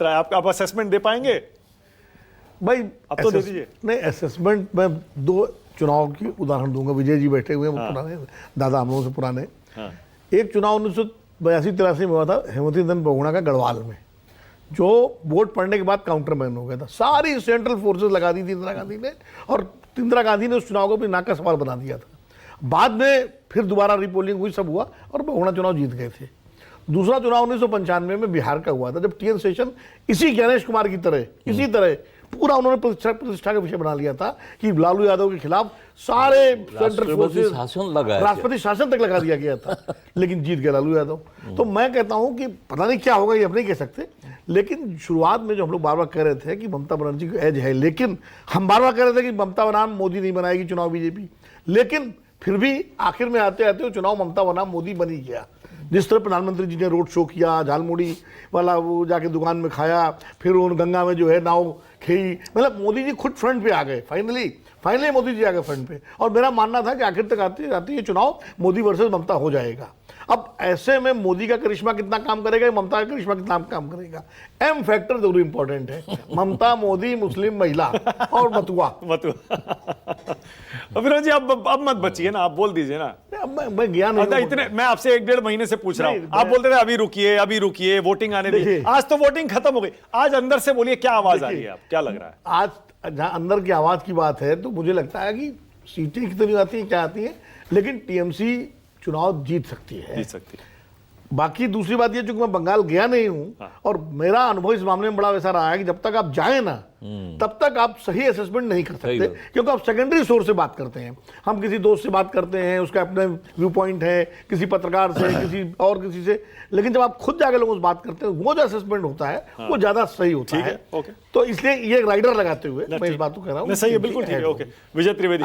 आप असेसमेंट दे पाएंगे भाई? अब तो दे दीजिए। नहीं, असेसमेंट मैं 2 चुनाव की उदाहरण दूंगा। विजय जी बैठे हुए हैं, वो पुराने दादा हम लोगों से पुराने। एक चुनाव 1982-83 में हुआ था हेमवती नंदन बहुगुणा का गढ़वाल में, जो वोट पड़ने के बाद काउंटरमैन हो गया था। सारी सेंट्रल फोर्सेस लगा दी थी इंदिरा गांधी ने, और इंदिरा गांधी ने उस चुनाव को अपनी नाक का सवाल बना दिया था। बाद में फिर दोबारा रिपोलिंग हुई, सब हुआ और बहुगुणा चुनाव जीत गए थे। दूसरा चुनाव 1995 में बिहार का हुआ था, जब टीएन शेषन इसी गणेश कुमार की तरह इसी तरह पूरा उन्होंने प्रतिष्ठा का विषय बना लिया था कि लालू यादव के खिलाफ सारे सेंट्रल फोर्सेस, राष्ट्रपति शासन तक लगा दिया गया था, लेकिन जीत गया लालू यादव। तो मैं कहता हूं कि पता नहीं क्या होगा, ये अब नहीं कह सकते, लेकिन शुरुआत में जो हम लोग बार बार कह रहे थे कि ममता बनर्जी की एज है, लेकिन हम बार बार कह रहे थे कि ममता बनाम मोदी नहीं बनाएगी चुनाव बीजेपी, लेकिन फिर भी आखिर में आते आते वो चुनाव ममता बनाम मोदी बन ही गया। जिस तरह प्रधानमंत्री जी ने रोड शो किया, झालमुड़ी वाला वो जाके दुकान में खाया, फिर उन गंगा में जो है नाव खेई, मतलब मोदी जी खुद फ्रंट पे आ गए। फाइनली मोदी जी आ गए फ्रंट पे, और मेरा मानना था कि आखिर तक आते आते ये चुनाव मोदी वर्सेस ममता हो जाएगा। अब ऐसे में मोदी का करिश्मा कितना काम करेगा, ममता का करिश्मा कितना काम करेगा, एम फैक्टर जरूर इंपॉर्टेंट है। ममता, मोदी, मुस्लिम महिला और मतुआ। अभिनव जी अब मत बचिए ना, आप बोल दीजिए ना। मैं गया नहीं, इतने मैं आपसे 1-1.5 महीने से पूछ रहा हूं, आप बोलते थे अभी रुकिए वोटिंग आने दीजिए। आज तो वोटिंग खत्म हो गई, आज अंदर से बोलिए क्या आवाज आ रही है, आप क्या लग रहा है? आज जहां अंदर की आवाज की बात है, तो मुझे लगता है कि सीटें कितनी आती हैं, क्या आती हैं, लेकिन टीएमसी चुनाव जीत सकती है। बाकी दूसरी बात ये, चूंकि मैं बंगाल गया नहीं हूं, और मेरा अनुभव इस मामले में बड़ा वैसा रहा है कि जब तक आप जाए ना, तब तक आप सही असेसमेंट नहीं कर सकते, क्योंकि आप सेकेंडरी सोर्स से बात करते हैं। हम किसी दोस्त से बात करते हैं, उसका अपने व्यू पॉइंट है, किसी पत्रकार से, किसी से, लेकिन जब आप खुद जाकर लोगों से बात करते हैं, वो जो असेसमेंट होता है वो ज्यादा सही होता है। तो इसलिए ये राइडर लगाते हुए मैं इस बात को कह रहा हूँ। सही है, बिल्कुल ठीक है। ओके, विजय त्रिवेदी।